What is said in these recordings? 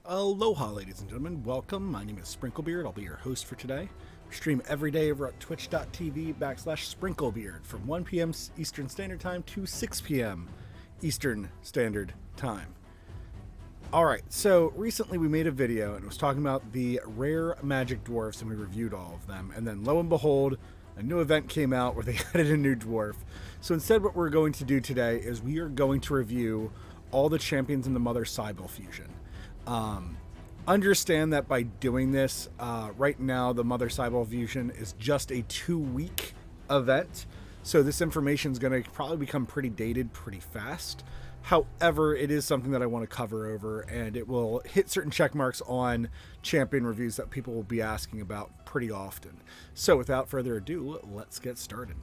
Aloha, ladies and gentlemen. Welcome. My name is SprinkleBeard. I'll be your host for today. We stream every day over at twitch.tv/SprinkleBeard from 1 p.m. Eastern Standard Time to 6 p.m. Eastern Standard Time. Alright, so recently we made a video and it was talking about the rare magic dwarfs and we reviewed all of them. And then lo and behold, a new event came out where they added a new dwarf. So instead what we're going to do today is we are going to review all the champions in the Mother Cybele fusion. Understand that by doing this, right now the Mother Cybele fusion is just a 2-week event, so this information is going to probably become pretty dated pretty fast. However, it is something that I want to cover over, and it will hit certain check marks on champion reviews that people will be asking about pretty often. So without further ado, let's get started.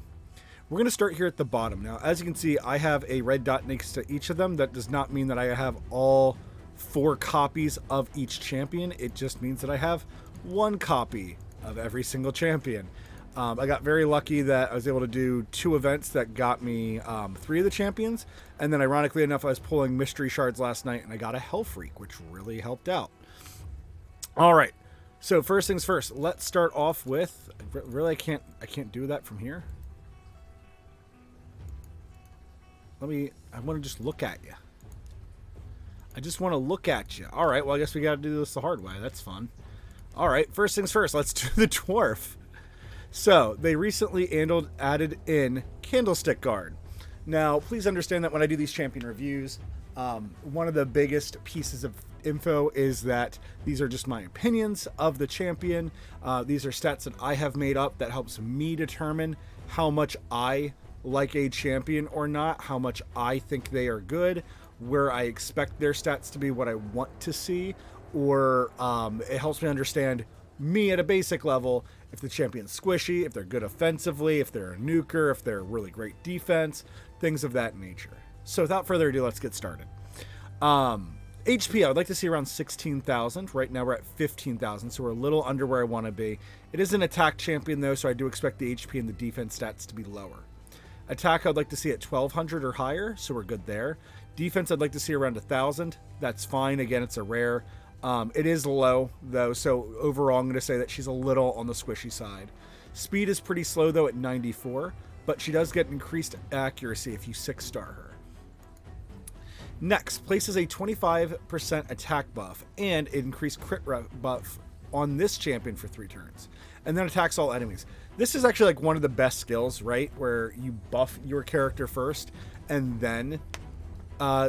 We're going to start here at the bottom. Now, as you can see, I have a red dot next to each of them. That does not mean that I have all 4 copies of each champion. It just means that I have 1 copy of every single champion. I got very lucky that I was able to do 2 events that got me 3 of the champions, and then ironically enough I was pulling mystery shards last night and I got a Hellfreak, which really helped out. Alright, so first things first, let's start off with, really I can't do that from here. I want to just look at you. I just want to look at you. Alright, well I guess we got to do this the hard way. That's fun. Alright, first things first, let's do the dwarf. So, they recently added in Candleguard. Now, please understand that when I do these champion reviews, one of the biggest pieces of info is that these are just my opinions of the champion. These are stats that I have made up that helps me determine how much I like a champion or not, how much I think they are good, where I expect their stats to be, what I want to see, or it helps me understand me at a basic level, if the champion's squishy, if they're good offensively, if they're a nuker, if they're really great defense, things of that nature. So without further ado, let's get started. HP, I would like to see around 16,000. Right now we're at 15,000, so we're a little under where I want to be. It is an attack champion though, so I do expect the HP and the defense stats to be lower. Attack, I'd like to see at 1,200 or higher, so we're good there. Defense, I'd like to see around 1,000. That's fine. Again, it's a rare. It is low, though, so overall I'm going to say that she's a little on the squishy side. Speed is pretty slow, though, at 94, but she does get increased accuracy if you 6-star her. Next, places a 25% attack buff and an increased crit buff on this champion for 3 turns, and then attacks all enemies. This is actually like one of the best skills, right? Where you buff your character first, and then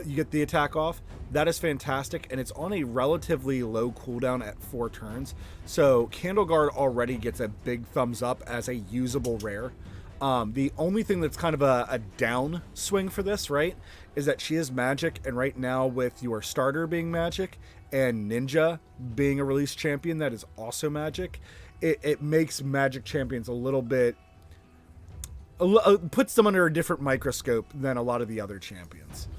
you get the attack off. That is fantastic, and it's on a relatively low cooldown at 4 turns. So Candleguard already gets a big thumbs up as a usable rare. The only thing that's kind of a down swing for this, right, is that she is magic, and right now with your starter being magic and Ninja being a release champion that is also magic, it makes magic champions a little bit, puts them under a different microscope than a lot of the other champions.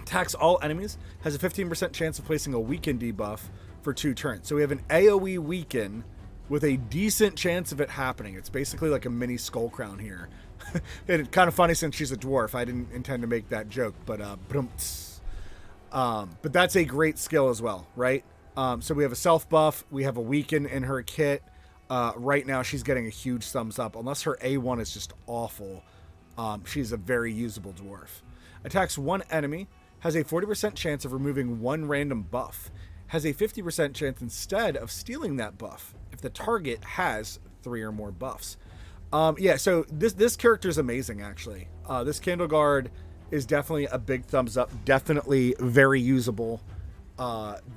Attacks all enemies, has a 15% chance of placing a weaken debuff for 2 turns. So we have an AoE weaken with a decent chance of it happening. It's basically like a mini Skull Crown here. And it's kind of funny since she's a dwarf. I didn't intend to make that joke, but that's a great skill as well, right? So we have a self buff, we have a weaken in her kit. Right now she's getting a huge thumbs up. Unless her A1 is just awful, she's a very usable dwarf. Attacks 1 enemy, has a 40% chance of removing 1 random buff, has a 50% chance instead of stealing that buff if the target has 3 or more buffs. Yeah, so this character is amazing, actually. This Candleguard is definitely a big thumbs up, definitely very usable,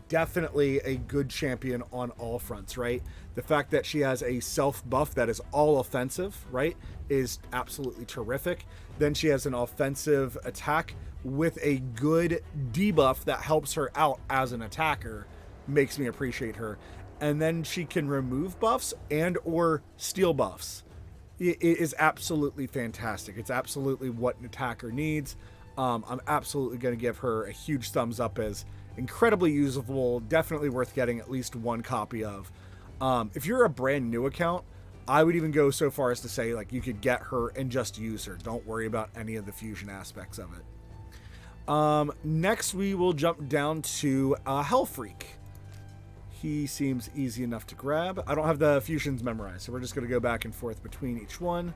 definitely a good champion on all fronts, right? The fact that she has a self buff that is all offensive, right, is absolutely terrific. Then she has an offensive attack with a good debuff that helps her out as an attacker, makes me appreciate her. And then she can remove buffs and or steal buffs. It is absolutely fantastic. It's absolutely what an attacker needs. I'm absolutely going to give her a huge thumbs up as incredibly usable, definitely worth getting at least 1 copy of. If you're a brand new account, I would even go so far as to say, like, you could get her and just use her. Don't worry about any of the fusion aspects of it. Next, we will jump down to Hellfreak. He seems easy enough to grab. I don't have the fusions memorized, so we're just going to go back and forth between each one.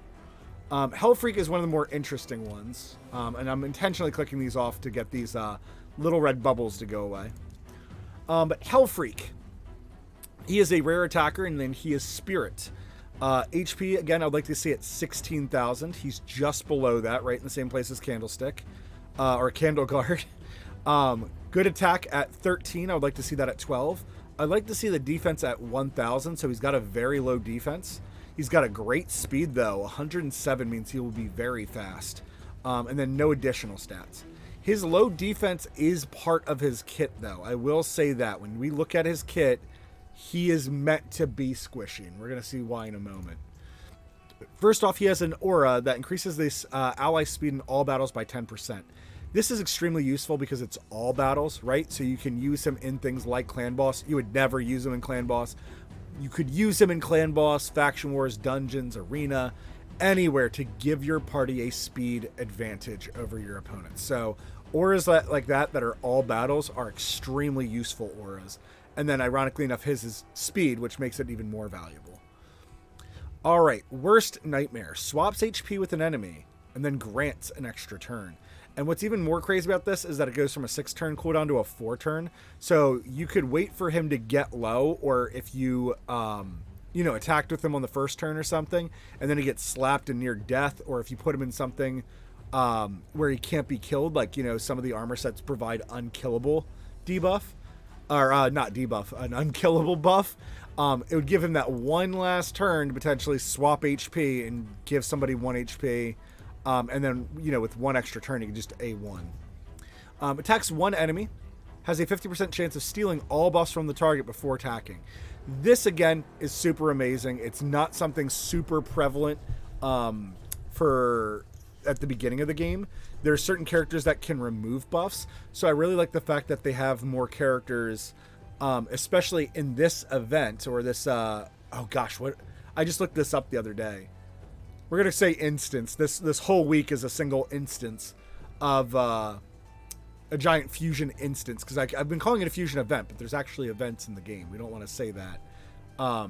Hellfreak is one of the more interesting ones, and I'm intentionally clicking these off to get these little red bubbles to go away. But Hellfreak, he is a rare attacker, and then he is Spirit. HP, again, I'd like to see at 16,000. He's just below that, right in the same place as Candlestick, or Candleguard. Good attack at 13. I would like to see that at 12. I'd like to see the defense at 1,000, so he's got a very low defense. He's got a great speed, though. 107 means he will be very fast. And then no additional stats. His low defense is part of his kit, though. I will say that. When we look at his kit, he is meant to be squishy. And we're going to see why in a moment. First off, he has an aura that increases this ally speed in all battles by 10%. This is extremely useful because it's all battles, right? So you can use him in things like Clan Boss. You would never use him in Clan Boss. You could use him in Clan Boss, Faction Wars, Dungeons, Arena, anywhere to give your party a speed advantage over your opponents. So auras like that are all battles are extremely useful auras. And then ironically enough, his is speed, which makes it even more valuable. All right, Worst Nightmare. Swaps HP with an enemy and then grants an extra turn. And what's even more crazy about this is that it goes from a 6-turn cooldown to a 4-turn. So you could wait for him to get low, or if you, attacked with him on the first turn or something, and then he gets slapped and near death, or if you put him in something where he can't be killed, like, some of the armor sets provide unkillable debuff, or not debuff, an unkillable buff. It would give him that one last turn to potentially swap HP and give somebody 1 HP. And then, with one extra turn, you can just A1. Attacks one enemy. Has a 50% chance of stealing all buffs from the target before attacking. This, again, is super amazing. It's not something super prevalent for at the beginning of the game. There are certain characters that can remove buffs. So I really like the fact that they have more characters, especially in this event, or this... I just looked this up the other day. We're going to say instance. This whole week is a single instance of a giant fusion instance. Because I've been calling it a fusion event, but there's actually events in the game. We don't want to say that. I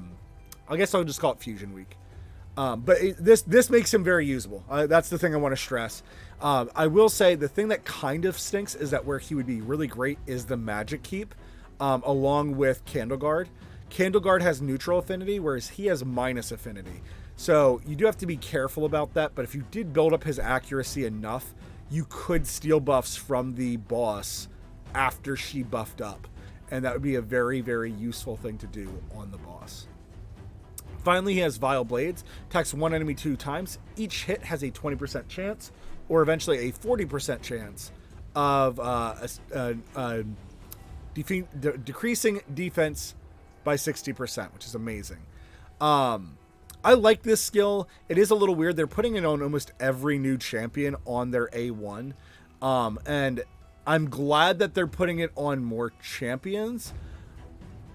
guess I'll just call it fusion week. But this makes him very usable. That's the thing I want to stress. I will say the thing that kind of stinks is that where he would be really great is the magic keep, along with Candleguard. Candleguard has neutral affinity, whereas he has minus affinity. So you do have to be careful about that, but if you did build up his accuracy enough, you could steal buffs from the boss after she buffed up. And that would be a very, very useful thing to do on the boss. Finally, he has Vile Blades. Attacks one enemy 2 times. Each hit has a 20% chance, or eventually a 40% chance of decreasing defense by 60%, which is amazing. I like this skill. It is a little weird. They're putting it on almost every new champion on their A1. And I'm glad that they're putting it on more champions.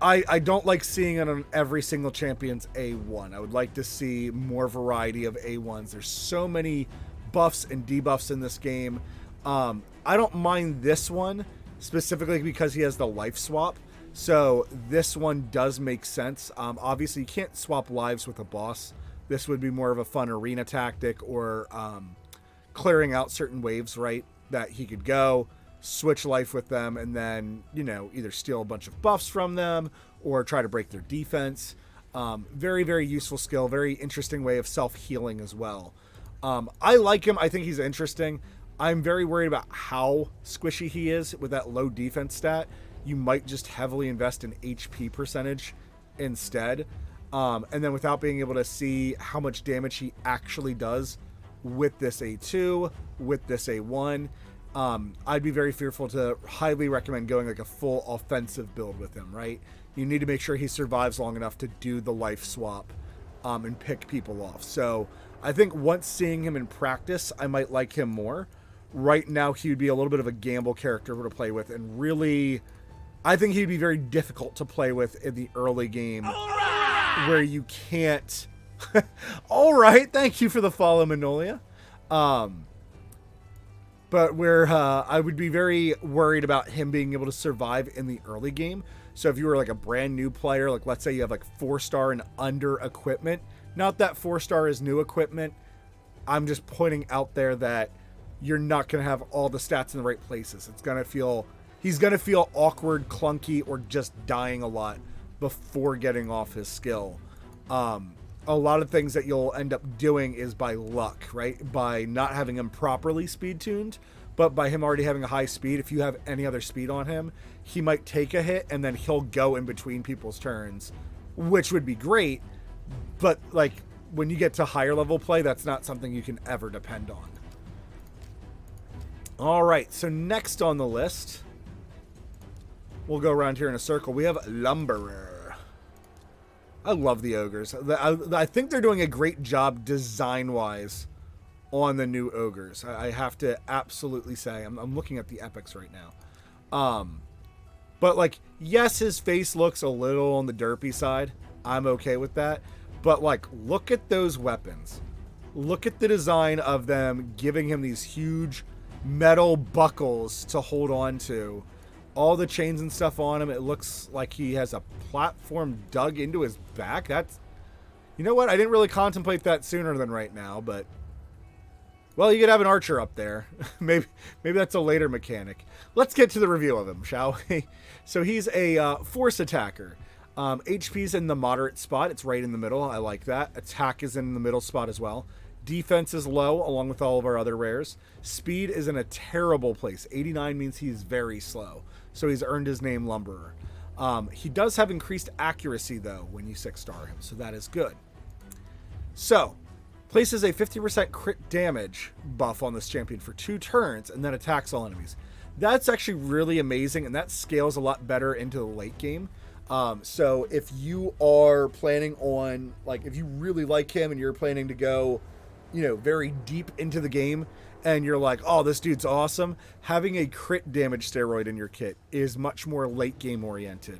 I don't like seeing it on every single champion's A1. I would like to see more variety of A1s. There's so many buffs and debuffs in this game. I don't mind this one specifically because he has the life swap. So this one does make sense. Obviously, you can't swap lives with a boss. This would be more of a fun arena tactic, or clearing out certain waves, right? That he could go, switch life with them, and then, either steal a bunch of buffs from them or try to break their defense. Very, very useful skill. Very interesting way of self-healing as well. I like him. I think he's interesting. I'm very worried about how squishy he is with that low defense stat. You might just heavily invest in HP percentage instead. And then without being able to see how much damage he actually does with this A2, with this A1, I'd be very fearful to highly recommend going like a full offensive build with him, right? You need to make sure he survives long enough to do the life swap and pick people off. So I think once seeing him in practice, I might like him more. Right now, he would be a little bit of a gamble character to play with, and really... I think he'd be very difficult to play with in the early game, where you can't... All right, thank you for the follow, Manolia. but where I would be very worried about him being able to survive in the early game. So if you were like a brand new player, like let's say you have like 4-star and under equipment, not that 4-star is new equipment. I'm just pointing out there that you're not going to have all the stats in the right places. He's going to feel awkward, clunky, or just dying a lot before getting off his skill. A lot of things that you'll end up doing is by luck, right? By not having him properly speed tuned, but by him already having a high speed. If you have any other speed on him, he might take a hit and then he'll go in between people's turns, which would be great. But like when you get to higher level play, that's not something you can ever depend on. All right, so next on the list, we'll go around here in a circle. We have Lumberer. I love the ogres. I think they're doing a great job design-wise on the new ogres. I have to absolutely say. I'm looking at the epics right now. But, like, yes, his face looks a little on the derpy side. I'm okay with that. But, like, look at those weapons. Look at the design of them giving him these huge metal buckles to hold on to. All the chains and stuff on him. It looks like he has a platform dug into his back. That's, you know what? I didn't really contemplate that sooner than right now, but well, you could have an archer up there. maybe that's a later mechanic. Let's get to the review of him, shall we? So he's a force attacker. HP's in the moderate spot. It's right in the middle. I like that. Attack is in the middle spot as well. Defense is low, along with all of our other rares. Speed is in a terrible place. 89 means he's very slow. So he's earned his name Lumberer. He does have increased accuracy, though, when you 6-star him. So that is good. So, places a 50% crit damage buff on this champion for 2 turns and then attacks all enemies. That's actually really amazing, and that scales a lot better into the late game. So if you are planning on, like, if you really like him and you're planning to go, you know, very deep into the game and you're like, oh, this dude's awesome, having a crit damage steroid in your kit is much more late game oriented.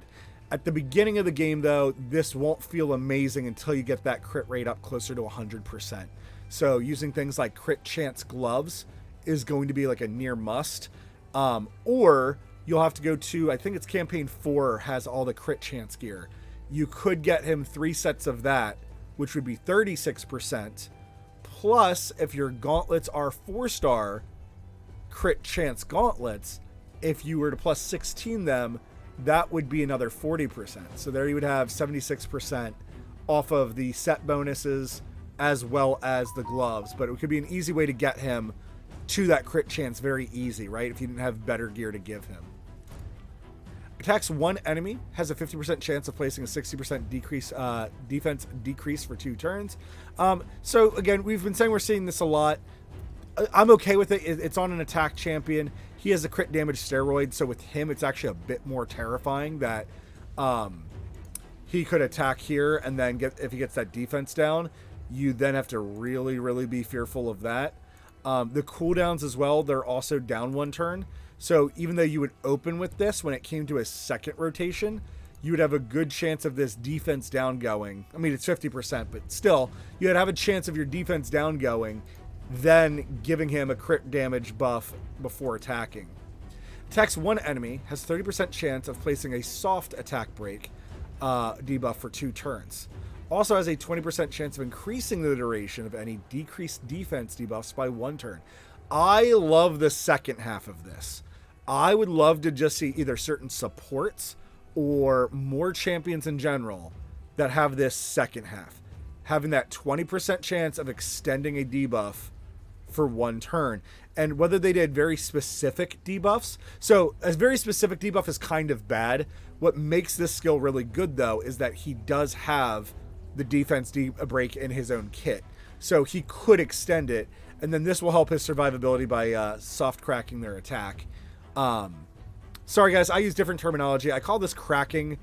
At the beginning of the game, though, this won't feel amazing until you get that crit rate up closer to 100%. So using things like crit chance gloves is going to be like a near must. Or you'll have to go to, I think it's campaign 4 has all the crit chance gear. You could get him 3 sets of that, which would be 36%. Plus, if your gauntlets are 4-star crit chance gauntlets, if you were to plus 16 them, that would be another 40%. So there you would have 76% off of the set bonuses as well as the gloves. But it could be an easy way to get him to that crit chance very easy, right? If you didn't have better gear to give him. Attacks one enemy, has a 50% chance of placing a 60% decrease defense decrease for 2 turns. So again, we've been saying we're seeing this a lot. I'm okay with it. It's on an attack champion. He has a crit damage steroid, so with him, it's actually a bit more terrifying that he could attack here and then if he gets that defense down, you then have to really, really be fearful of that. The cooldowns as well, they're also down 1 turn. So even though you would open with this, when it came to a second rotation, you would have a good chance of this defense down going. I mean, it's 50%, but still, you'd have a chance of your defense down going, then giving him a crit damage buff before attacking. Attacks one enemy, has 30% chance of placing a soft attack break debuff for 2 turns. Also has a 20% chance of increasing the duration of any decreased defense debuffs by 1 turn. I love the second half of this. I would love to just see either certain supports or more champions in general that have this second half. Having that 20% chance of extending a debuff for 1 turn. And whether they did very specific debuffs. So a very specific debuff is kind of bad. What makes this skill really good, though, is that he does have the defense break in his own kit. So he could extend it. And then this will help his survivability by soft cracking their attack. Sorry, guys, I use different terminology. I call this cracking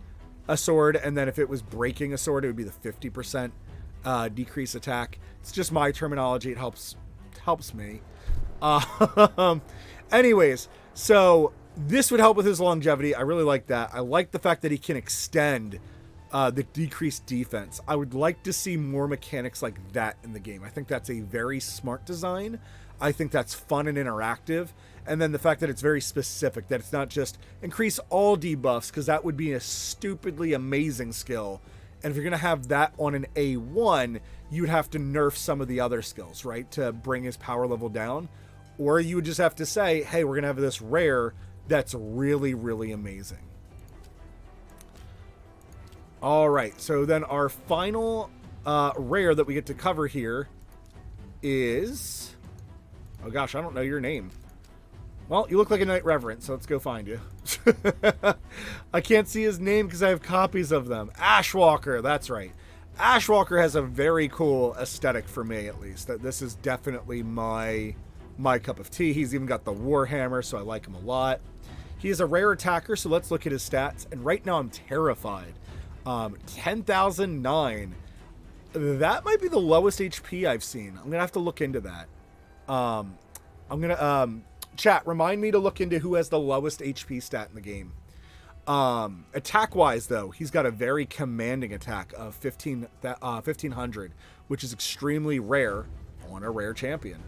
a sword, and then if it was breaking a sword, it would be the 50% decrease attack. It's just my terminology. It helps me. Anyways, so this would help with his longevity. I really like that. I like the fact that he can extend the decreased defense. I would like to see more mechanics like that in the game. I think that's a very smart design. I think that's fun and interactive. And then the fact that it's very specific, that it's not just increase all debuffs, because that would be a stupidly amazing skill. And if you're going to have that on an A1, you'd have to nerf some of the other skills, right, to bring his power level down. Or you would just have to say, hey, we're going to have this rare that's really, really amazing. All right, so then our final rare that we get to cover here is... Oh gosh, I don't know your name. Well, you look like a Knight Reverend, so let's go find you. I can't see his name because I have copies of them. Ashwalker, that's right. Ashwalker has a very cool aesthetic for me, at least. This is definitely my cup of tea. He's even got the Warhammer, so I like him a lot. He is a rare attacker, so let's look at his stats. And right now I'm terrified. 10,009. That might be the lowest HP I've seen. I'm going to have to look into that. I'm going to... Chat, remind me to look into who has the lowest HP stat in the game. Attack-wise, though, he's got a very commanding attack of 1,500, which is extremely rare on a rare champion.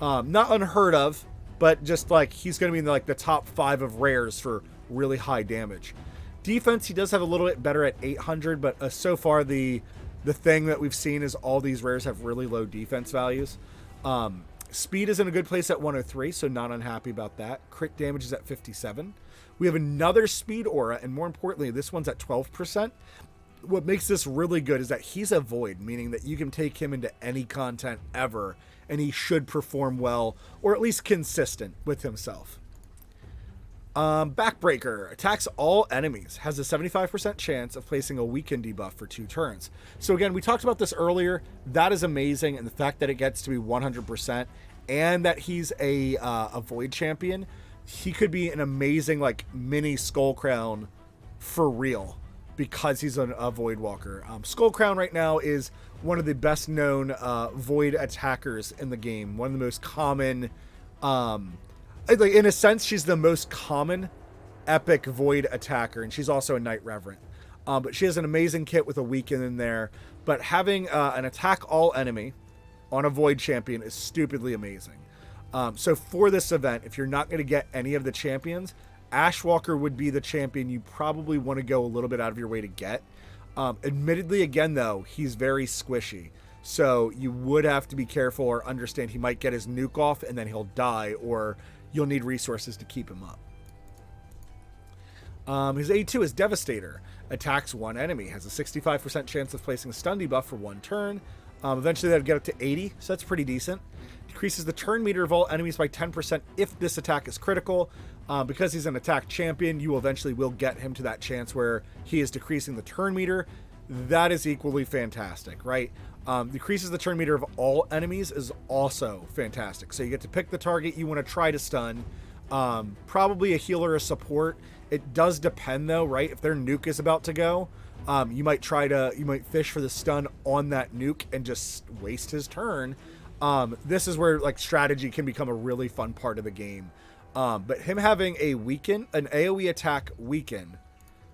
Not unheard of, but just like he's going to be in like the top 5 of rares for really high damage. Defense, he does have a little bit better at 800, but so far the thing that we've seen is all these rares have really low defense values. Speed is in a good place at 103, so not unhappy about that. Crit damage is at 57. We have another speed aura, and more importantly, this one's at 12%. What makes this really good is that he's a void, meaning that you can take him into any content ever, and he should perform well, or at least consistent with himself. Backbreaker attacks all enemies, has a 75% chance of placing a weaken debuff for 2 turns. So again, we talked about this earlier. That is amazing, and the fact that it gets to be 100%, and that he's a void champion, he could be an amazing like mini Skull Crown for real, because he's a void walker. Skull Crown right now is one of the best known void attackers in the game. One of the most common. Like in a sense, she's the most common epic void attacker, and she's also a Knight Reverend. But she has an amazing kit with a weaken in there. But having an attack all enemy on a void champion is stupidly amazing. So for this event, if you're not going to get any of the champions, Ashwalker would be the champion you probably want to go a little bit out of your way to get. Admittedly, again, though, he's very squishy. So you would have to be careful or understand he might get his nuke off and then he'll die, or you'll need resources to keep him up. His A2 is Devastator. Attacks one enemy. Has a 65% chance of placing a stun debuff for 1 turn. Eventually that'd get up to 80, so that's pretty decent. Decreases the turn meter of all enemies by 10% if this attack is critical. Because he's an attack champion, you eventually will get him to that chance where he is decreasing the turn meter. That is equally fantastic, right? Decreases the turn meter of all enemies is also fantastic. So you get to pick the target you want to try to stun. Probably a healer or support. It does depend though, right? If their nuke is about to go, you might fish for the stun on that nuke and just waste his turn. This is where like strategy can become a really fun part of the game. But him having a weaken, an AoE attack weaken,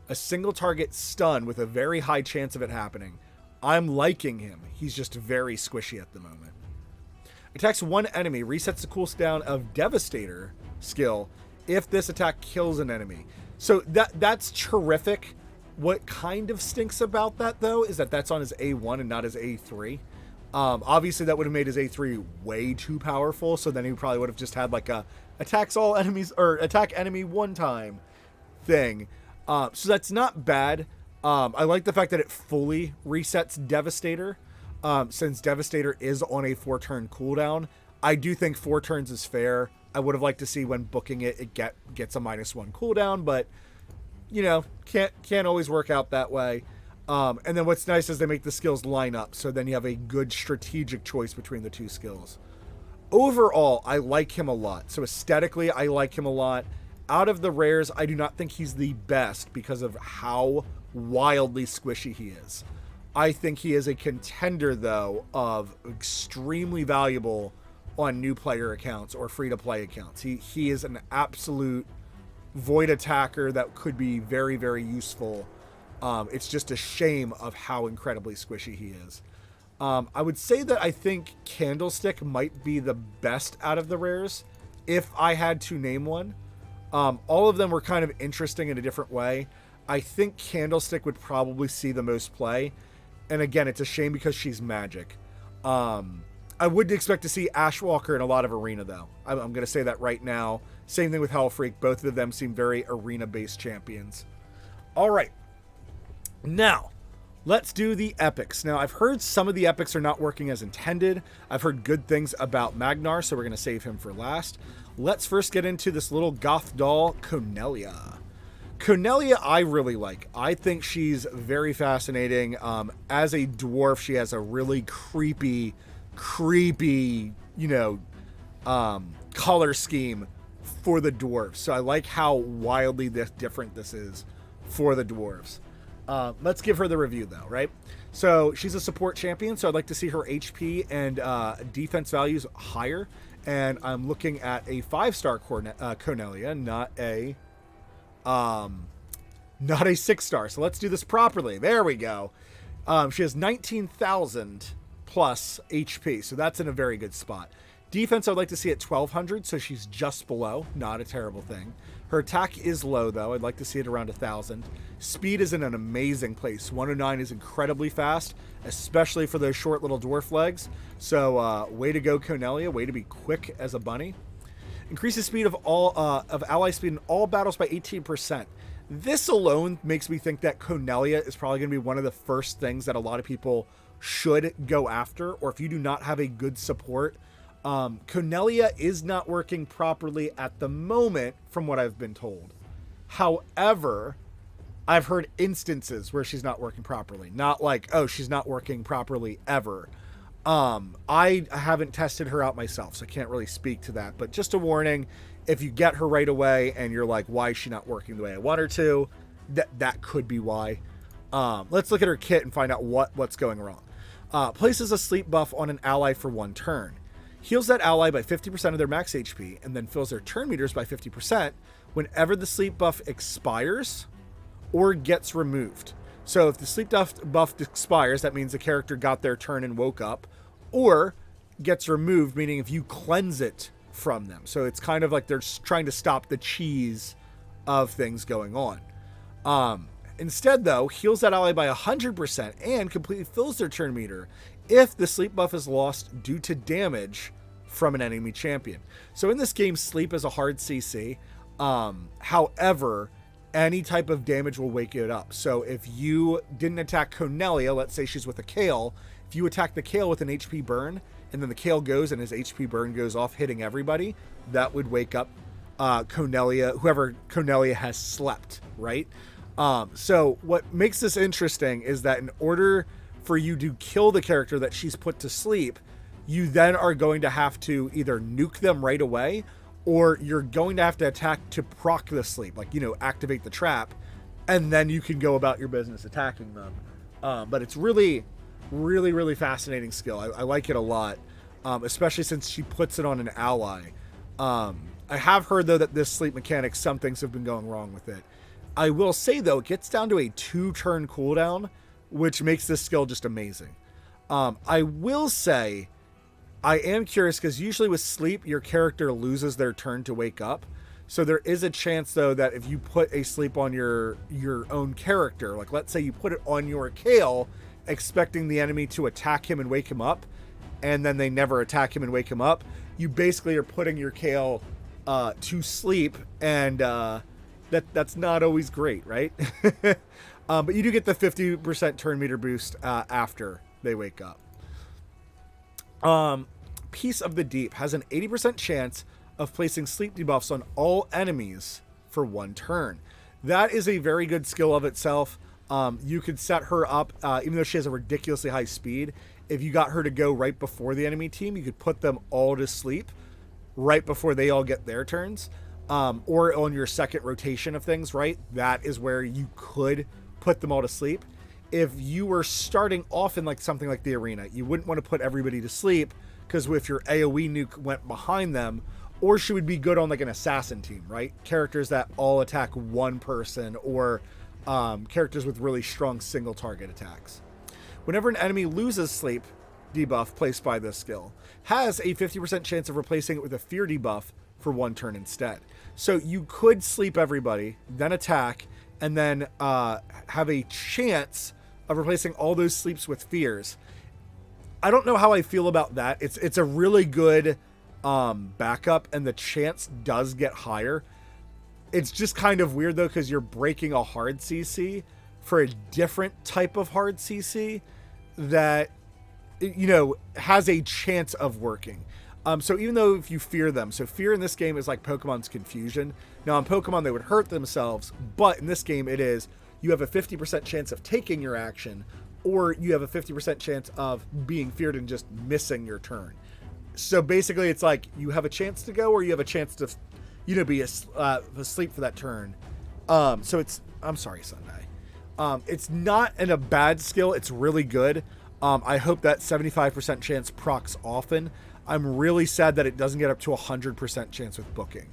a single target stun with a very high chance of it happening, I'm liking him. He's just very squishy at the moment. Attacks one enemy, resets the cooldown of Devastator skill if this attack kills an enemy. So that's terrific. What kind of stinks about that, though, is that that's on his A1 and not his A3. Obviously, that would have made his A3 way too powerful, so then he probably would have just had like a attacks all enemies, or attack enemy 1 time thing. So that's not bad. I like the fact that it fully resets Devastator, since Devastator is on a 4-turn cooldown. I do think 4 turns is fair. I would have liked to see when booking it gets a -1 cooldown, but you know, can't always work out that way. And then what's nice is they make the skills line up, so then you have a good strategic choice between the 2 skills. Overall, I like him a lot. So aesthetically, I like him a lot. Out of the rares, I do not think he's the best because of how wildly squishy he is. I think he is a contender, though, of extremely valuable on new player accounts or free-to-play accounts. He is an absolute void attacker that could be very, very useful. It's just a shame of how incredibly squishy he is. I would say that I think Candlestick might be the best out of the rares if I had to name one. All of them were kind of interesting in a different way. I think Candlestick would probably see the most play. And again, it's a shame because she's magic. I would expect to see Ashwalker in a lot of arena, though. I'm going to say that right now. Same thing with Hellfreak. Both of them seem very arena-based champions. All right. Now, let's do the epics. Now, I've heard some of the epics are not working as intended. I've heard good things about Magnar, so we're going to save him for last. Let's first get into this little goth doll, Cornelia. Cornelia, I really like. I think she's very fascinating. As a dwarf, she has a really creepy, color scheme for the dwarves. So I like how wildly different this is for the dwarves. Let's give her the review, though, right? So she's a support champion, so I'd like to see her HP and defense values higher. And I'm looking at a 5-star Cornelia, not a 6-star. So let's do this properly. There we go. She has 19,000 plus HP, so that's in a very good spot. Defense, I'd like to see at 1,200, so she's just below. Not a terrible thing. Her attack is low, though. I'd like to see it around 1,000. Speed is in an amazing place. 109 is incredibly fast, especially for those short little dwarf legs. So, way to go, Cornelia. Way to be quick as a bunny. Increases speed of ally speed in all battles by 18%. This alone makes me think that Cornelia is probably going to be one of the first things that a lot of people should go after, or if you do not have a good support. Cornelia is not working properly at the moment, from what I've been told. However, I've heard instances where she's not working properly. Not like, oh, she's not working properly ever. I haven't tested her out myself, so I can't really speak to that. But just a warning, if you get her right away and you're like, why is she not working the way I want her to? That could be why. Let's look at her kit and find out what's going wrong. Places a sleep buff on an ally for 1 turn. Heals that ally by 50% of their max HP, and then fills their turn meters by 50% whenever the sleep buff expires or gets removed. So if the sleep buff expires, that means the character got their turn and woke up, or gets removed, meaning if you cleanse it from them. So it's kind of like they're trying to stop the cheese of things going on. Instead, though, heals that ally by 100% and completely fills their turn meter if the sleep buff is lost due to damage from an enemy champion. So in this game, sleep is a hard CC. However, any type of damage will wake it up. So if you didn't attack Cornelia, let's say she's with a Kale, if you attack the Kale with an HP burn, and then the Kale goes and his HP burn goes off hitting everybody, that would wake up Cornelia, whoever Cornelia has slept, right? So what makes this interesting is that in order for you to kill the character that she's put to sleep, you then are going to have to either nuke them right away, or you're going to have to attack to proc the sleep, like, activate the trap, and then you can go about your business attacking them. But it's really, really, really fascinating skill. I like it a lot, especially since she puts it on an ally. I have heard, though, that this sleep mechanic, some things have been going wrong with it. I will say, though, it gets down to a 2-turn cooldown, which makes this skill just amazing. I will say, I am curious, because usually with sleep, your character loses their turn to wake up. So there is a chance, though, that if you put a sleep on your own character, like let's say you put it on your Kale, expecting the enemy to attack him and wake him up, and then they never attack him and wake him up, you basically are putting your Kale to sleep, and that's not always great, right? But you do get the 50% turn meter boost after they wake up. Piece of the Deep has an 80% chance of placing sleep debuffs on all enemies for 1 turn. That is a very good skill of itself. You could set her up, even though she has a ridiculously high speed, if you got her to go right before the enemy team, you could put them all to sleep right before they all get their turns. Or on your second rotation of things, right? That is where you could put them all to sleep. If you were starting off in like something like the arena, you wouldn't want to put everybody to sleep, because if your AoE nuke went behind them, or she would be good on like an assassin team, right? Characters that all attack one person, or characters with really strong single target attacks. Whenever an enemy loses sleep, debuff placed by this skill has a 50% chance of replacing it with a fear debuff for 1 turn instead. So you could sleep everybody, then attack, and then have a chance of replacing all those sleeps with fears. I don't know how I feel about that. It's a really good backup, and the chance does get higher. It's just kind of weird, though, because you're breaking a hard CC for a different type of hard CC that, you know, has a chance of working. So even though if you fear them, so fear in this game is like Pokemon's confusion. Now in Pokemon, they would hurt themselves, but in this game it is, you have a 50% chance of taking your action, or you have a 50% chance of being feared and just missing your turn. So basically it's like you have a chance to go, or you have a chance to, you know, be asleep for that turn. So it's, I'm sorry, Sunday. It's not a bad skill. It's really good. I hope that 75% chance procs often. I'm really sad that it doesn't get up to 100% chance with booking.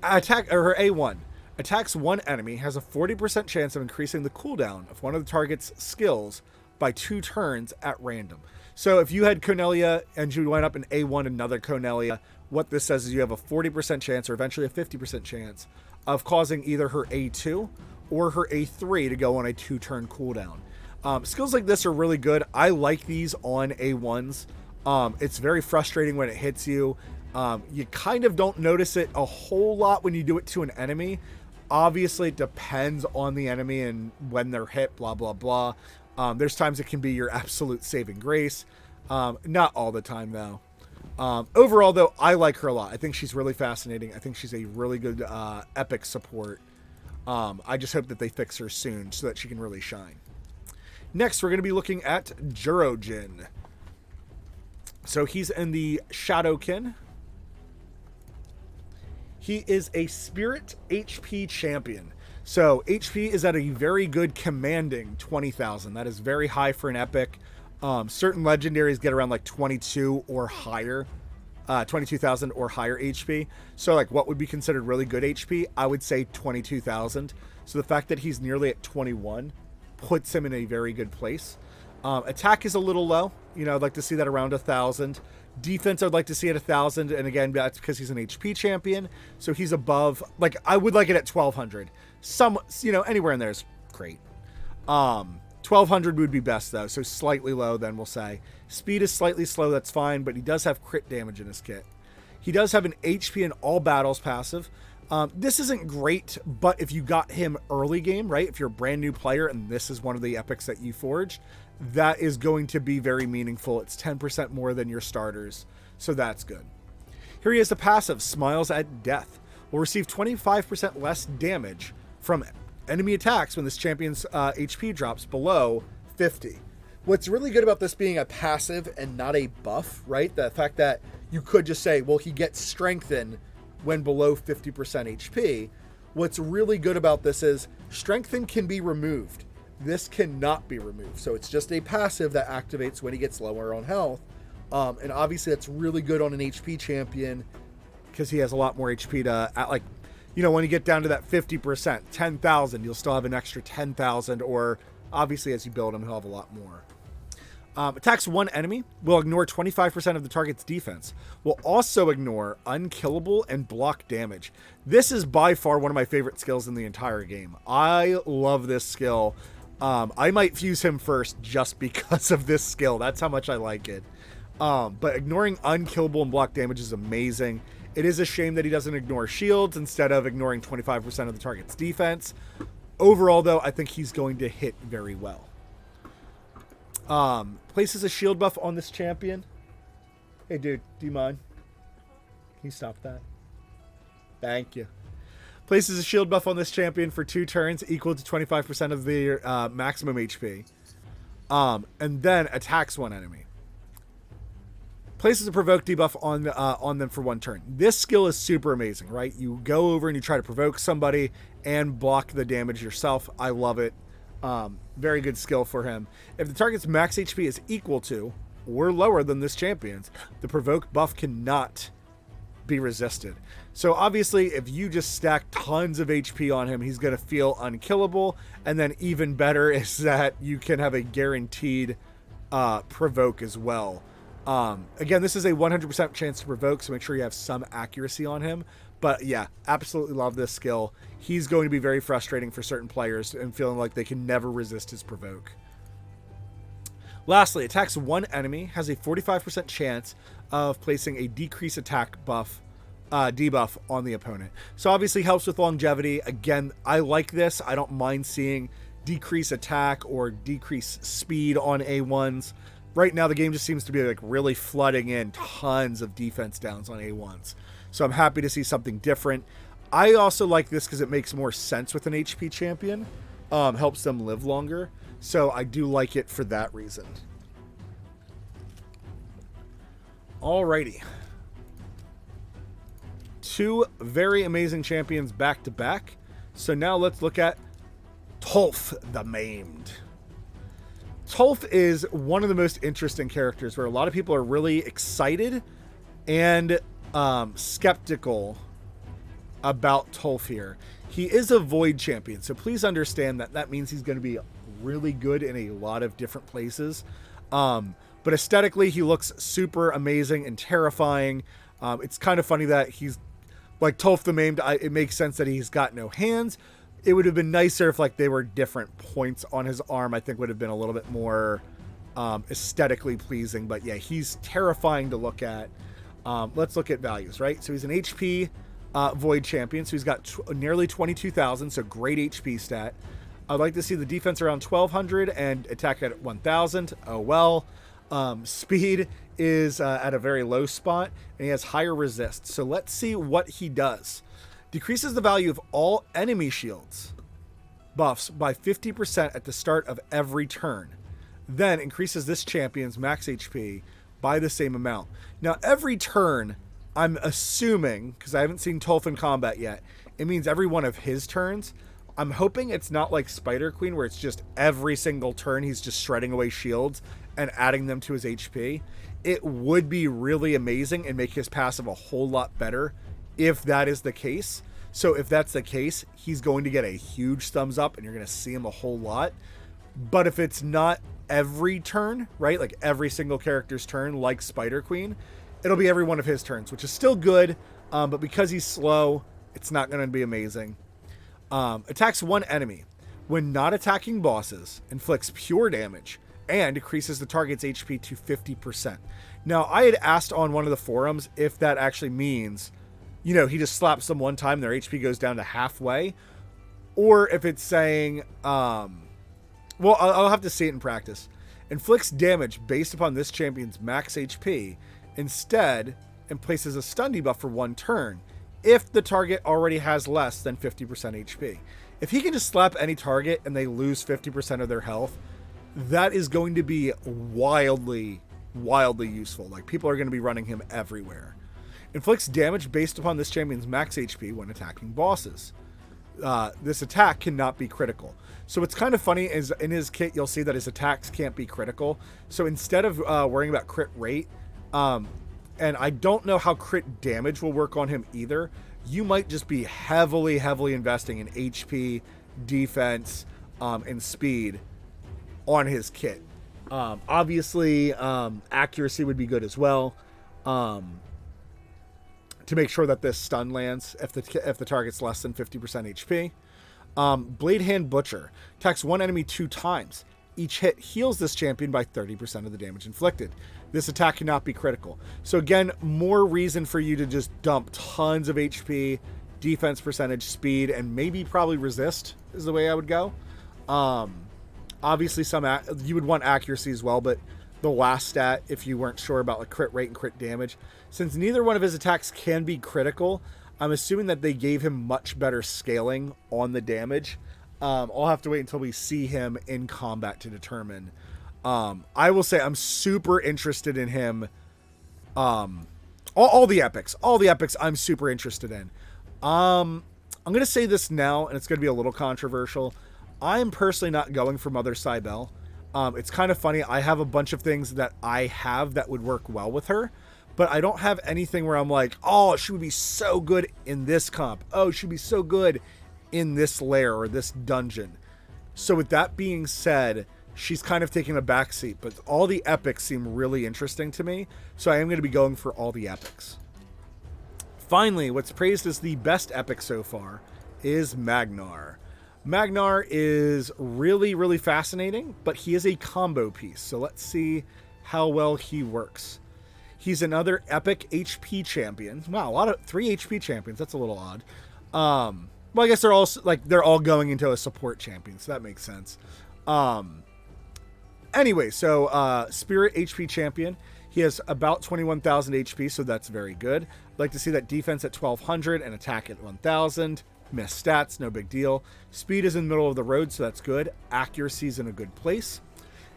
Attack, or her A1. Attacks one enemy, has a 40% chance of increasing the cooldown of one of the target's skills by 2 turns at random. So if you had Cornelia and you went up in A1 another Cornelia, what this says is you have a 40% chance, or eventually a 50% chance, of causing either her A2 or her A3 to go on a 2-turn cooldown. Skills like this are really good. I like these on A1s. It's very frustrating when it hits you. You kind of don't notice it a whole lot when you do it to an enemy. Obviously, it depends on the enemy and when they're hit, blah, blah, blah. There's times it can be your absolute saving grace. Not all the time, though. Overall, though, I like her a lot. I think she's really fascinating. I think she's a really good epic support. I just hope that they fix her soon so that she can really shine. Next, we're going to be looking at Jurojin. So he's in the Shadowkin. He is a Spirit HP champion. So HP is at a very good commanding 20,000. That is very high for an epic. Certain legendaries get around like 22 or higher. 22,000 or higher HP. So like what would be considered really good HP? I would say 22,000. So the fact that he's nearly at 21 puts him in a very good place. Attack is a little low. You know, I'd like to see that around 1,000. Defense, I'd like to see at 1,000. And again, that's because he's an HP champion. So he's above, like, I would like it at 1,200. Some, you know, anywhere in there is great. 1,200 would be best, though. So slightly low, then we'll say. Speed is slightly slow. That's fine. But he does have crit damage in his kit. He does have an HP in all battles passive. This isn't great, but if you got him early game, right? If you're a brand new player and this is one of the epics that you forged, that is going to be very meaningful. It's 10% more than your starters, so that's good. Here he is, the passive, Smiles at Death. Will receive 25% less damage from enemy attacks when this champion's HP drops below 50. What's really good about this being a passive and not a buff, right? The fact that you could just say, well, he gets strengthened when below 50% HP. What's really good about this is strengthen can be removed. This cannot be removed. So it's just a passive that activates when he gets lower on health. And obviously that's really good on an HP champion because he has a lot more HP to, like, you know, when you get down to that 50%, 10,000, you'll still have an extra 10,000, or obviously as you build him, he'll have a lot more. Attacks one enemy, will ignore 25% of the target's defense. Will also ignore unkillable and block damage. This is by far one of my favorite skills in the entire game. I love this skill. I might fuse him first just because of this skill. That's how much I like it. But ignoring unkillable and block damage is amazing. It is a shame that he doesn't ignore shields instead of ignoring 25% of the target's defense. Overall, though, I think he's going to hit very well. Places a shield buff on this champion. Hey, dude, do you mind? Can you stop that? Thank you. Places a shield buff on this champion for 2 turns, equal to 25% of the maximum HP. And then attacks one enemy. Places a provoke debuff on them for 1 turn. This skill is super amazing, right? You go over and you try to provoke somebody and block the damage yourself. I love it. Very good skill for him. If the target's max HP is equal to or lower than this champion's, the provoke buff cannot be resisted. So obviously, if you just stack tons of HP on him, he's going to feel unkillable. And then even better is that you can have a guaranteed provoke as well. Again, this is a 100% chance to provoke, so make sure you have some accuracy on him. But yeah, absolutely love this skill. He's going to be very frustrating for certain players and feeling like they can never resist his provoke. Lastly, attacks one enemy, has a 45% chance of placing a decrease attack buff, debuff on the opponent. So obviously helps with longevity. Again, I like this. I don't mind seeing decrease attack or decrease speed on A1s. Right now, the game just seems to be like really flooding in tons of defense downs on A1s. So I'm happy to see something different. I also like this because it makes more sense with an HP champion. Helps them live longer. So I do like it for that reason. Alrighty. Two very amazing champions back to back. So now let's look at Tolf the Maimed. Tolf is one of the most interesting characters where a lot of people are really excited and skeptical about Tolf here. He is a Void champion, so please understand that that means he's going to be really good in a lot of different places. But aesthetically, he looks super amazing and terrifying. It's kind of funny that he's like Tolf the Maimed. It makes sense that he's got no hands. It would have been nicer if like they were different points on his arm. I think would have been a little bit more aesthetically pleasing. But yeah, he's terrifying to look at. Let's look at values, right? So he's an HP Void champion. So he's got nearly 22,000. So great HP stat. I'd like to see the defense around 1,200 and attack at 1,000. Oh, well. Speed is at a very low spot, and he has higher resist. So let's see what he does. Decreases the value of all enemy shields buffs by 50% at the start of every turn. Then increases this champion's max HP by the same amount. Now, every turn, I'm assuming, because I haven't seen Tolf in combat yet, it means every one of his turns. I'm hoping it's not like Spider Queen, where it's just every single turn he's just shredding away shields and adding them to his HP. It would be really amazing and make his passive a whole lot better if that is the case. So if that's the case, he's going to get a huge thumbs up and you're going to see him a whole lot. But if it's not every turn, right, like every single character's turn, like Spider Queen, it'll be every one of his turns, which is still good. But because he's slow, it's not going to be amazing. Attacks one enemy. When not attacking bosses, inflicts pure damage and decreases the target's HP to 50%. Now, I had asked on one of the forums if that actually means, you know, he just slaps them one time, their HP goes down to halfway, or if it's saying, well, I'll have to see it in practice. Inflicts damage based upon this champion's max HP instead, and places a stun debuff for one turn if the target already has less than 50% HP. If he can just slap any target and they lose 50% of their health, that is going to be wildly, wildly useful. Like, people are going to be running him everywhere. Inflicts damage based upon this champion's max HP when attacking bosses. This attack cannot be critical. So what's kind of funny is in his kit, you'll see that his attacks can't be critical. So instead of worrying about crit rate, and I don't know how crit damage will work on him either, you might just be heavily, heavily investing in HP, defense, and speed on his kit. Obviously, accuracy would be good as well. To make sure that this stun lands if the target's less than 50% HP. Blade Hand Butcher. Attacks one enemy 2 times. Each hit heals this champion by 30% of the damage inflicted. This attack cannot be critical. So again, more reason for you to just dump tons of HP, defense percentage, speed, and maybe probably resist is the way I would go. Obviously, you would want accuracy as well, but the last stat, if you weren't sure about like crit rate and crit damage, since neither one of his attacks can be critical, I'm assuming that they gave him much better scaling on the damage. I'll have to wait until we see him in combat to determine. I will say I'm super interested in him. All the epics I'm super interested in. I'm going to say this now, and it's going to be a little controversial. I'm personally not going for Mother Cybele. It's kind of funny. I have a bunch of things that I have that would work well with her, but I don't have anything where I'm like, oh, she would be so good in this comp. Oh, she'd be so good in this lair or this dungeon. So with that being said, she's kind of taking a back seat, but all the epics seem really interesting to me, so I am going to be going for all the epics. Finally, what's praised as the best epic so far is Magnar. Magnar is really, really fascinating, but he is a combo piece, so let's see how well he works. He's another epic HP champion. Wow, 3 HP champions. That's a little odd. Well, I guess they're all going into a support champion, so that makes sense. Anyway, so Spirit HP champion. He has about 21,000 HP, so that's very good. I'd like to see that defense at 1,200 and attack at 1,000. Miss stats, no big deal. Speed is in the middle of the road, so that's good. Accuracy is in a good place.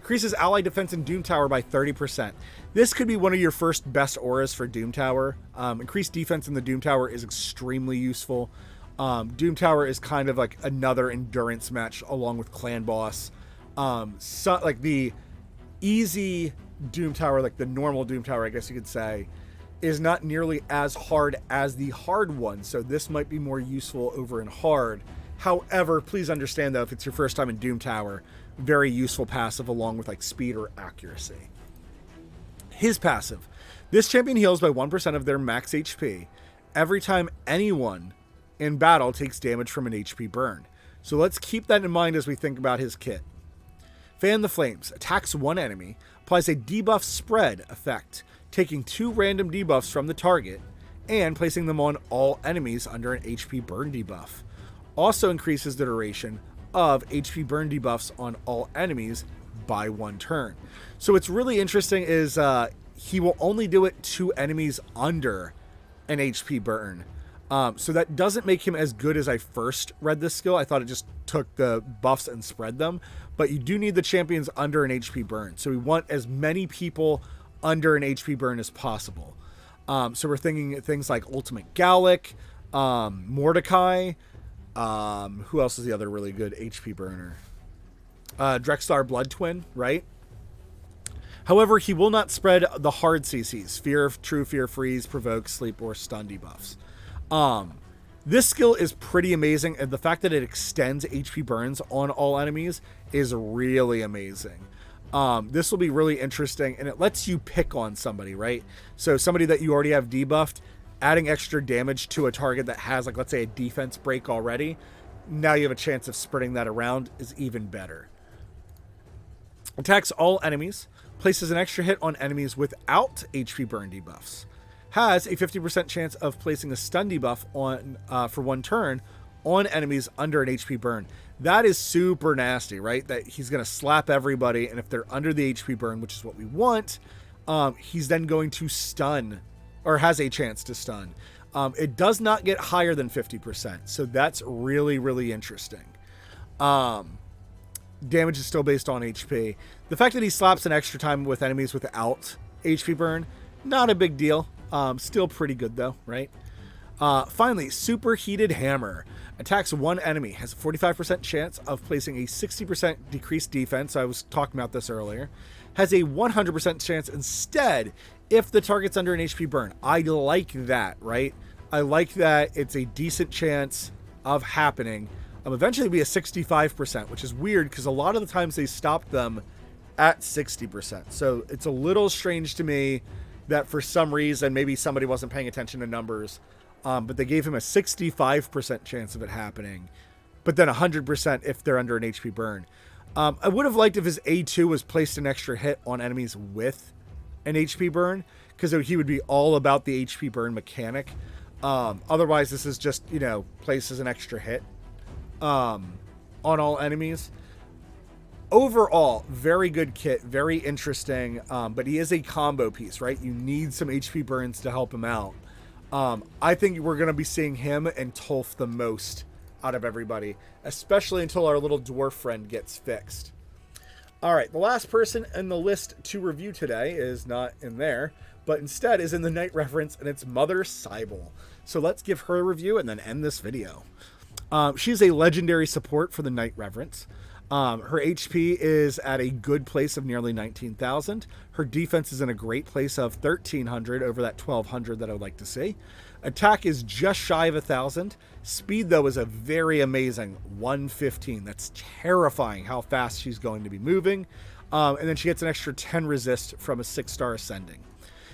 Increases ally defense in Doom Tower by 30%. This could be one of your first best auras for Doom Tower. Increased defense in the Doom Tower is extremely useful. Doom Tower is kind of like another endurance match along with Clan Boss. So, like the easy Doom Tower, like the normal Doom Tower, I guess you could say, is not nearly as hard as the hard one. So this might be more useful over in hard. However, please understand though, if it's your first time in Doom Tower, very useful passive along with like speed or accuracy. His passive. This champion heals by 1% of their max HP every time anyone in battle takes damage from an HP burn. So let's keep that in mind as we think about his kit. Fan the Flames. Attacks one enemy. Applies a debuff spread effect, taking 2 random debuffs from the target and placing them on all enemies under an HP burn debuff. Also increases the duration of HP burn debuffs on all enemies by 1 turn. So what's really interesting is he will only do it to enemies under an HP burn. So that doesn't make him as good as I first read this skill. I thought it just took the buffs and spread them. But you do need the champions under an HP burn. So we want as many people under an HP burn as possible. So we're thinking things like Ultimate Gallic, Mordecai. Who else is the other really good HP burner? Drexlar Blood Twin, right? However, he will not spread the hard CCs. Fear, True Fear, Freeze, Provoke, Sleep, or Stun debuffs. This skill is pretty amazing, and the fact that it extends HP burns on all enemies is really amazing. This will be really interesting, and it lets you pick on somebody, right? So somebody that you already have debuffed, adding extra damage to a target that has, like, let's say a defense break already, now you have a chance of spreading that around is even better. Attacks all enemies, places an extra hit on enemies without HP burn debuffs. Has a 50% chance of placing a stun debuff on for 1 turn on enemies under an HP burn. That is super nasty, right? That he's going to slap everybody, and if they're under the HP burn, which is what we want, he's then going to stun, or has a chance to stun. It does not get higher than 50%, so that's really, really interesting. Damage is still based on HP. The fact that he slaps an extra time with enemies without HP burn, not a big deal. Still pretty good though, right? Finally, Superheated Hammer. Attacks one enemy. Has a 45% chance of placing a 60% decreased defense. I was talking about this earlier. Has a 100% chance instead if the target's under an HP burn. I like that, right? I like that it's a decent chance of happening. Eventually it'll be a 65%, which is weird because a lot of the times they stop them at 60%. So it's a little strange to me that for some reason, maybe somebody wasn't paying attention to numbers, but they gave him a 65% chance of it happening, but then 100% if they're under an HP burn. I would have liked if his A2 was placed an extra hit on enemies with an HP burn, because he would be all about the HP burn mechanic. Otherwise, this is just, places an extra hit on all enemies. Overall, very good kit, very interesting, but he is a combo piece, right? You need some HP burns to help him out. I think we're going to be seeing him and Tolf the most out of everybody, especially until our little dwarf friend gets fixed. All right, the last person in the list to review today is not in there, but instead is in the Knight reference, and it's Mother Cybele. So let's give her a review and then end this video. She's a legendary support for the Knight reference. Her HP is at a good place of nearly 19,000. Her defense is in a great place of 1,300 over that 1,200 that I would like to see. Attack is just shy of 1,000. Speed, though, is a very amazing 115. That's terrifying how fast she's going to be moving. And then she gets an extra 10 resist from a 6-star ascending.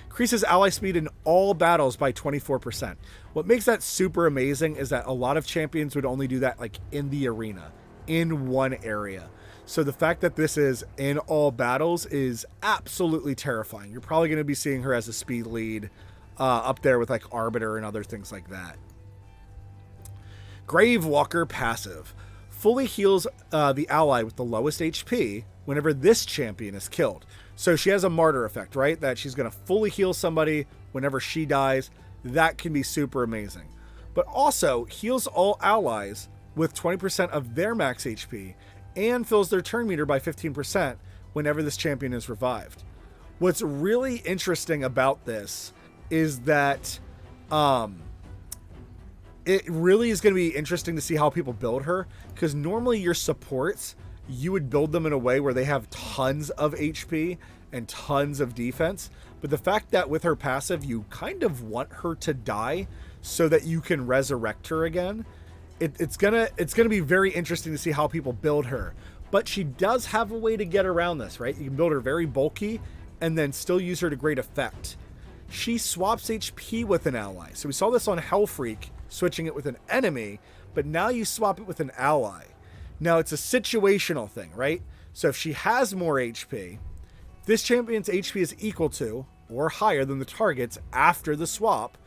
Increases ally speed in all battles by 24%. What makes that super amazing is that a lot of champions would only do that like in the arena, in one area. So the fact that this is in all battles is absolutely terrifying. You're probably going to be seeing her as a speed lead up there with like Arbiter and other things like that. Gravewalker passive. Fully heals the ally with the lowest HP whenever this champion is killed. So she has a martyr effect, right? That she's going to fully heal somebody whenever she dies. That can be super amazing. But also heals all allies with 20% of their max HP and fills their turn meter by 15% whenever this champion is revived. What's really interesting about this is that it really is going to be interesting to see how people build her, because normally your supports, you would build them in a way where they have tons of HP and tons of defense. But the fact that with her passive, you kind of want her to die so that you can resurrect her again, it's gonna be very interesting to see how people build her. But she does have a way to get around this, right? You can build her very bulky and then still use her to great effect. She swaps HP with an ally. So we saw this on Hellfreak, switching it with an enemy, but now you swap it with an ally. Now it's a situational thing, right? So if she has more HP, this champion's HP is equal to or higher than the target's after the swap,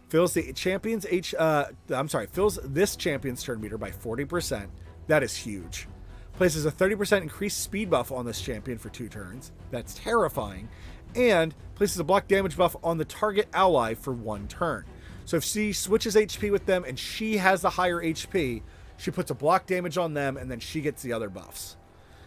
fills this champion's turn meter by 40%. That is huge. Places a 30% increased speed buff on this champion for 2 turns. That's terrifying. And places a block damage buff on the target ally for 1 turn. So if she switches HP with them and she has the higher HP, she puts a block damage on them and then she gets the other buffs.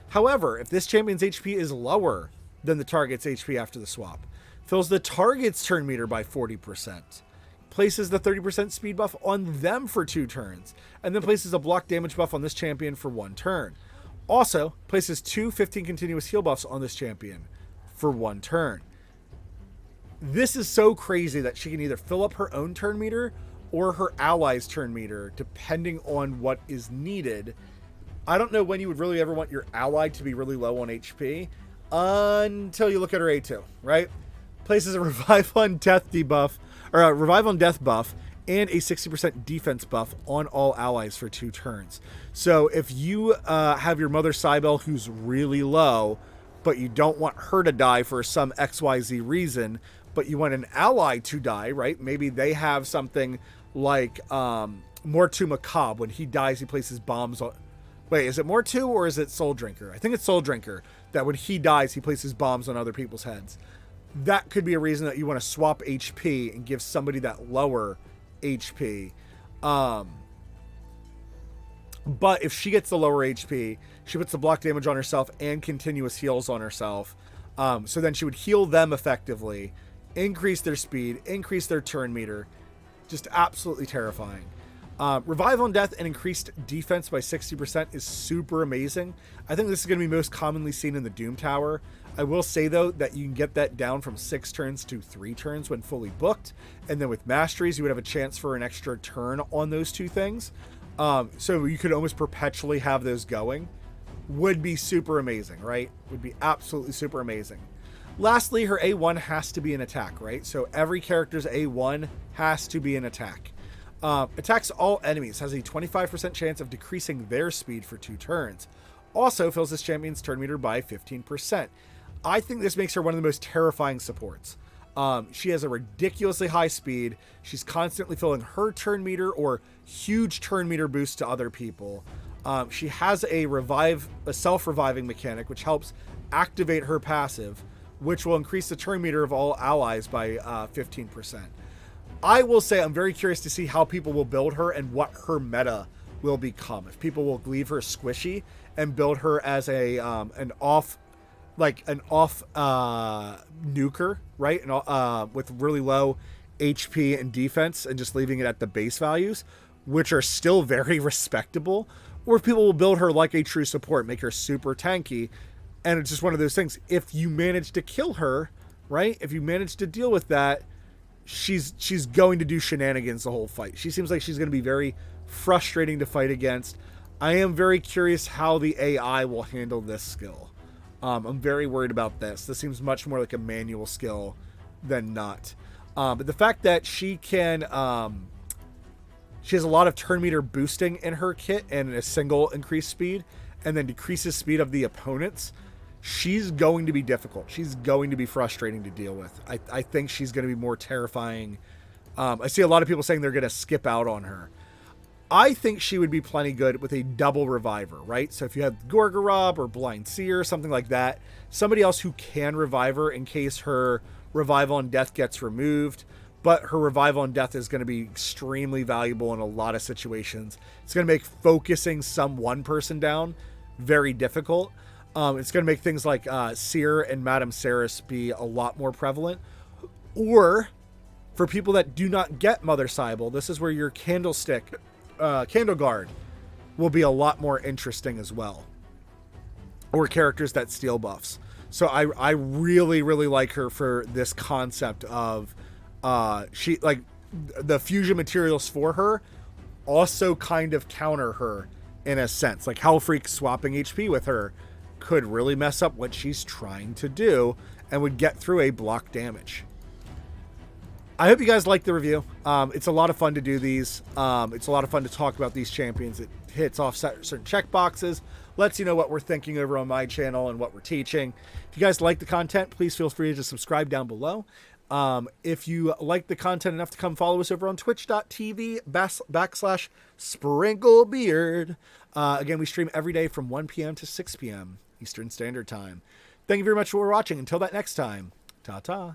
However, if this champion's HP is lower than the target's HP after the swap, fills the target's turn meter by 40%, places the 30% speed buff on them for 2 turns, and then places a block damage buff on this champion for 1 turn. Also, places 2 15 continuous heal buffs on this champion for 1 turn. This is so crazy that she can either fill up her own turn meter or her ally's turn meter, depending on what is needed. I don't know when you would really ever want your ally to be really low on HP until you look at her A2, right? Places a revive on death debuff, or a revive on death buff, and a 60% defense buff on all allies for 2 turns. So if you have your Mother Cybele who's really low, but you don't want her to die for some XYZ reason, but you want an ally to die, right? Maybe they have something like Mortu Macabre. When he dies, he places bombs on... Wait, is it Mortu or is it Soul Drinker? I think it's Soul Drinker, that when he dies, he places bombs on other people's heads. That could be a reason that you want to swap HP and give somebody that lower HP. But if she gets the lower HP, she puts the block damage on herself and continuous heals on herself. So then she would heal them effectively, increase their speed, increase their turn meter. Just absolutely terrifying. Revive on death and increased defense by 60% is super amazing. I think this is going to be most commonly seen in the Doom Tower. I will say, though, that you can get that down from 6 turns to 3 turns when fully booked. And then with Masteries, you would have a chance for an extra turn on those 2 things. So you could almost perpetually have those going. Would be super amazing, right? Would be absolutely super amazing. Lastly, her A1 has to be an attack, right? So every character's A1 has to be an attack. Attacks all enemies, has a 25% chance of decreasing their speed for 2 turns. Also fills this champion's turn meter by 15%. I think this makes her one of the most terrifying supports. She has a ridiculously high speed. She's constantly filling her turn meter or huge turn meter boosts to other people. She has a self-reviving mechanic, which helps activate her passive, which will increase the turn meter of all allies by 15%. I will say I'm very curious to see how people will build her and what her meta will become. If people will leave her squishy and build her as an off nuker, right? And with really low HP and defense, and just leaving it at the base values, which are still very respectable. Or if people will build her like a true support, make her super tanky, and it's just one of those things. If you manage to kill her, right? If you manage to deal with that, she's going to do shenanigans the whole fight. She seems like she's going to be very frustrating to fight against. I am very curious how the AI will handle this skill. I'm very worried about this. This seems much more like a manual skill than not. But the fact that she can, she has a lot of turn meter boosting in her kit and a single increased speed, and then decreases speed of the opponents. She's going to be difficult. She's going to be frustrating to deal with. I think she's going to be more terrifying. I see a lot of people saying they're going to skip out on her. I think she would be plenty good with a double reviver, right? So if you have Gorgorob or Blind Seer, something like that, somebody else who can revive her in case her revival on death gets removed, but her revival on death is going to be extremely valuable in a lot of situations. It's going to make focusing some one person down very difficult. It's going to make things like Seer and Madame Saris be a lot more prevalent. Or for people that do not get Mother Cybele, this is where your Candlestick, Candleguard will be a lot more interesting as well. Or characters that steal buffs. So I really, really like her for this concept of she, like, the fusion materials for her also kind of counter her in a sense. Like Hellfreak swapping HP with her could really mess up what she's trying to do and would get through a block damage. I hope you guys like the review. It's a lot of fun to do these. It's a lot of fun to talk about these champions. It hits off certain check boxes, lets you know what we're thinking over on my channel and what we're teaching. If you guys like the content, please feel free to just subscribe down below. If you like the content enough to come follow us over on twitch.tv/SprinkleBeard. Again, we stream every day from 1 p.m. to 6 p.m. Eastern Standard Time. Thank you very much for watching. Until that next time, ta-ta.